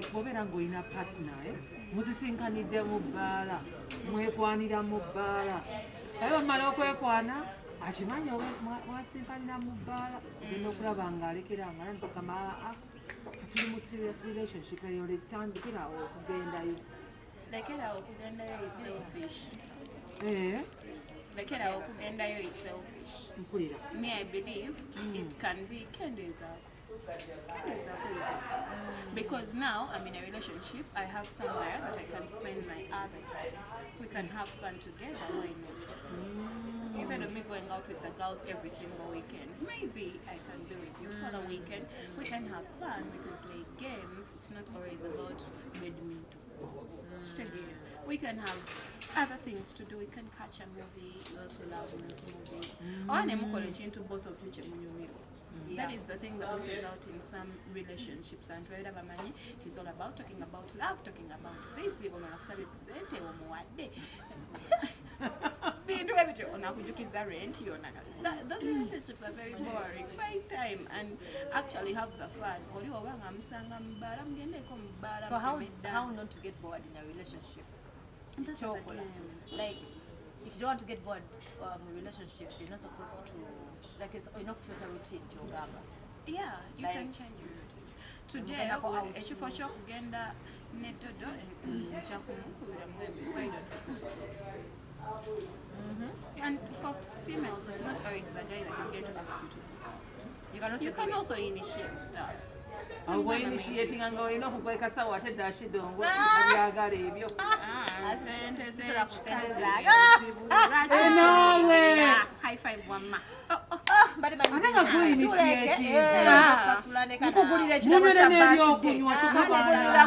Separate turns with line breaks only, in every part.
like bobera ng'olina partner musisinkanidde mu bbaala mwekwanira mu bbaala aye bamala okwekwana akimanyi mwasinkanira mu bbaala genda okulaba ng'alekeranga nantokama tuli mu serious relationship eyo letandikirawo okugendayo
lekerawo okugendayo is selfish. Lekerawo okugendayo is selfish.
mpulira
Me, I believe it can be Kendeza. Because now I'm in a relationship, I have somewhere that I can spend my other time. We can have fun together, why not? Instead of me going out with the girls every single weekend, maybe I can be with you for the weekend. We can have fun, we can play games. It's not always about badminton. We can have other things to do. We can catch a movie. Those who love movies. Or both of you. That is the thing that misses out in some relationships. And it's all about talking about love, talking about this. Those relationships are very boring. Find time and actually have the fun.
So how not to get bored in a relationship?
That's the games.
Like, if you don't want to get bored in a relationship, you're not supposed to, like, you're not supposed to routine.
Yeah, you
like,
can change your routine. Today, ekifo ky'okugenda n'eddodo njakumukubira mwembi why don't we? And for females, it's not always the guy that is going to ask you to. You can also initiate stuff.
initiating nga olina okukweka sawa ate dashidongo byagala ebyo
high five wamma
nkugulira ekirabo kya
birthday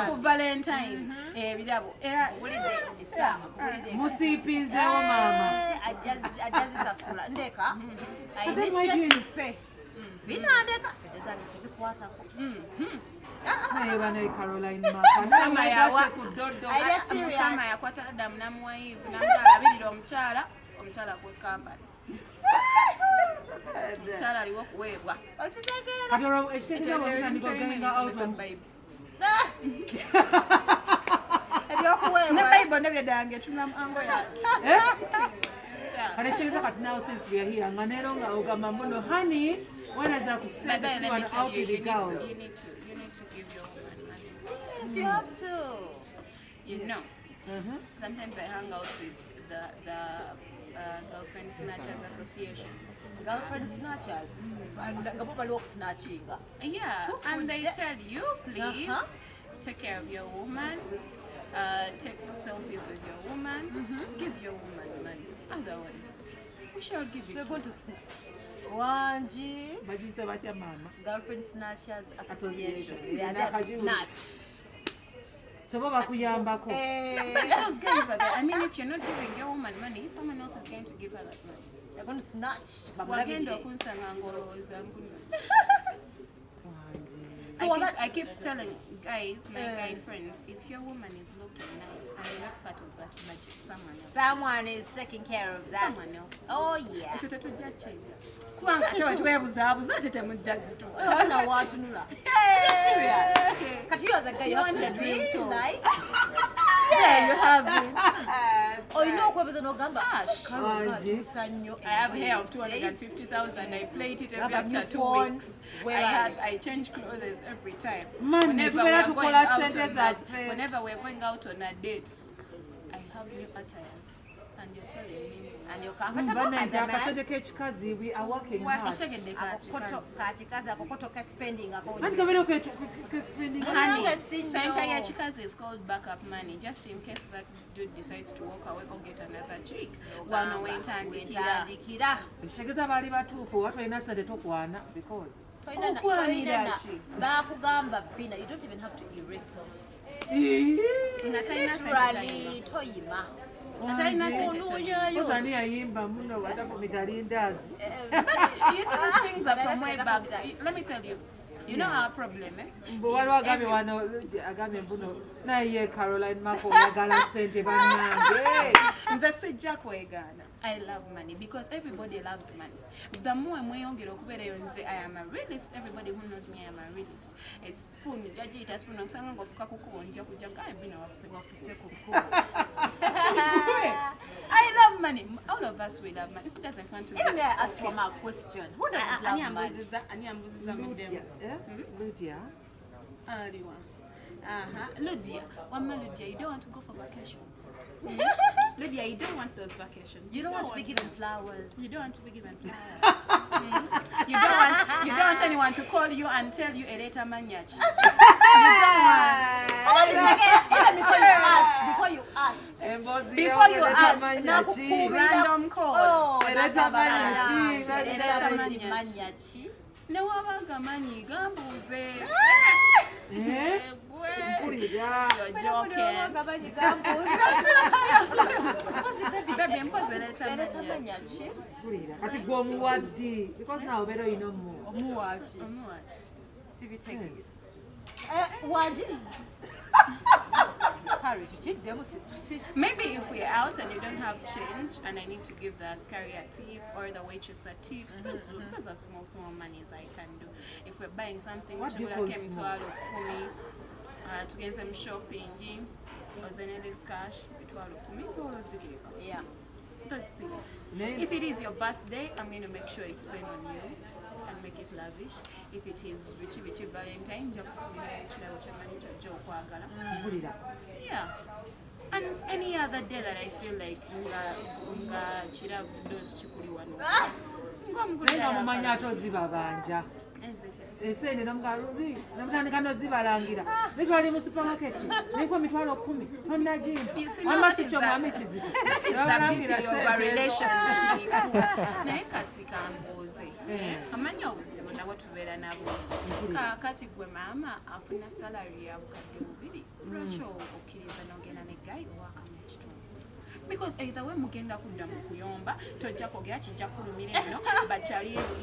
ku Valentine ebirabo era
musiipinzeewo maama
ajazisasula ndeka initiative binandeka sente zange sizikwatako
naye bane Caroline
Mukama yakwata Adamu namuwayivu namugaalabirira omukyala kwekambala omukyala aliwo okuweebwa ne Bible ne byedange tunamango yake
kati now since we are here nga neero nga ogamba mbuno honey wanaza kusend out with the girls.
You need to give your woman money.
You have to.
You know, sometimes I hang out with the girlfriend snatchers associations.
Girlfriend snatchers?
Yeah, and they tell you, please take care of your woman, take selfies with your woman, give your woman money. Otherwise, we shall give it.
We're going to see. Wanji.
Girlfriend
Snatchers Association. They are there to snatch.
So what bakuyambako?
Those guys are there. I mean, if you're not giving your woman money, someone else is going to give her that money.
They're going to snatch.
I keep telling guys, my guy friends, if your woman is looking nice and you're not part of that budget,
someone is taking care of that.
Someone else.
Oh yeah. Because you as a guy, you want a dream too. Like?
Yeah, you have it.
Oh, you know what was no gamba?
I have hair of 250,000. I plate it every after 2 weeks. I change clothes every time. Whenever we're going out on a date, I have new attires. And you're telling me.
And you're comfortable.
We are working hard.
Spending.
Sente ya chikazi is called backup money, just in case that dude decides to walk away or get another chick.
Shegeza bali batuufu watulina sente tokwana because
bakugamba bina, you don't even have to erect. Naturally toyima.
You
see, these things are from way back. Let me tell you, You know our problem, eh?
Mbu waliwo agambye wano agambye mbuno naye Caroline Mako oyagala sente bannange.
Nze sijja kwegaana. I love money because everybody loves money. The more mweyongera okubeerayo nze I am a realist. Everybody who knows me I am a realist. A spoon, jagiyita spoon okusanga ng'ofuka ku kkubo nja kujja gaye bino wafuse ku kkubo. I love money. All of us we love money. Who doesn't want to?
Even may I ask one more question? Who doesn't love money?
Ani ambuziza mu demo.
Lydia.
Aliwa. Lydia, Lydia, you don't want to go for vacations. Lydia, you don't want those vacations.
You don't want to be given flowers.
You don't want to be given flowers. You don't want anyone to call you and tell you Eleta Manyachi. You don't want.
Before you ask,
random call.
Eleta Manyachi.
Manyachi.
No wabanga manyi gambuze.
Mpulira.
You're joking. Baby, mpoze Eleta Manyachi.
Mpulira. Kati gwe omuwaddi. Because now obeera olina
Omuwachi.
Sibitegeera. Wanji. Maybe
if we're out and you don't have change and I need to give the askari a tip or the waitress a tip, those are small monies I can do. If we're buying something,
What do you call small?
To get some shopping, or this cash,
Yeah.
Those things. If it is your birthday, I'm going to make sure I spend on you and make it lavish. If it is Richie Valentine, yeah. And any other day that I feel like
naye mumanyi ate ozibabanja ensende namutandika nozibalangira netwali mu supermarket nikuwa mitwalo 10 tonnagimba amasukyo mwami kizito
that is the beauty of a relationship. Naye kati kambuuze amanyi obuzibu nabwo tubeera nabwo kati gwe maama afuna salary ya bukadde 2 lwaki okkiriza n'ogenda ne gayi owakamu ekitundu? Because either way mugenda kudda mu kuyomba tojja kwogera kijja kulumira eno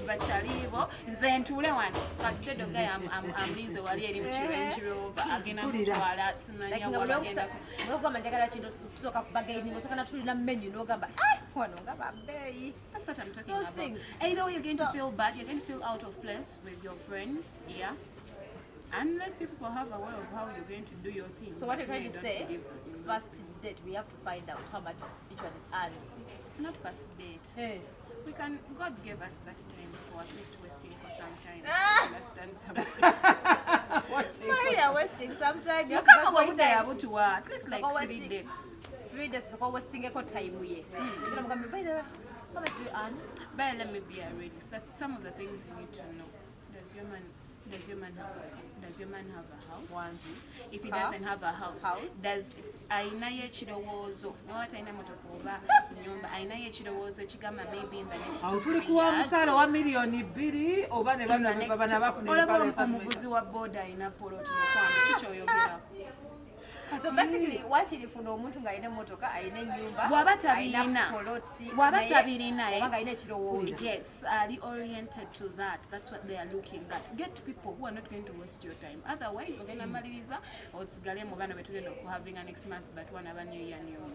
bakyaliibo nze ntuule wano kati gayi amulinze wali eri mu Range Rover agenda kutwala simanya wagenda
ogamba njagala kintu kusooka kubagaininga osooka natulina menu n'ogamba wano nga bambeeyi.
That's what I'm talking about. Either way you're going to feel bad, you're going to feel out of place with your friends, yeah. Unless you people have a way of how you're going to do your thing.
So what you're trying to say, first date, we have to find out how much each one is earning.
Not first date.
Hey.
We can, God gave us that time for at least wasting for some time. Understand something.
Why are wasting some time?
You can't wait able to at least like 3 dates.
3 days, so wasting a time we. I'm going to by the way, how much do you earn?
But let me be a realist. That some of the things you need to know. Does your man have a house? Wanji. If he doesn't have a house, does ainaye ekirowoozo nawata aina motoka oba nyumba ainaye ekirowoozo ekigamba maybe in the next 2
tuli kuwa musaala wa miliyoni 2 oba ne bana bafuna
omuvuzi wa boda aina poloti mukwano kikyoyogerako.
So basically, what if you know omuntu nga ayina motoka ayina ennyumba
bw'aba tabirina yes are oriented to that. That's what they are looking at. Get people who are not going to waste your time. Otherwise ogenda maliriza osigale mu bana betugenda okuhavinga next month but one aba new year new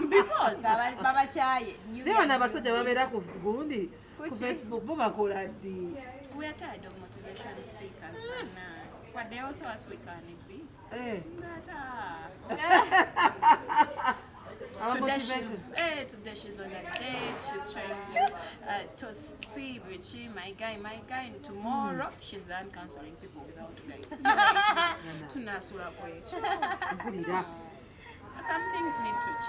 because
babakyaye
ne bana abasajja babeera ku gundi ku Facebook bo bakola ddi.
We are tired of motivation speakers but they also ask we can it be. Today she's on a date. She's trying to see Richie, my guy, and tomorrow she's done counseling people without guys. Some things need to change.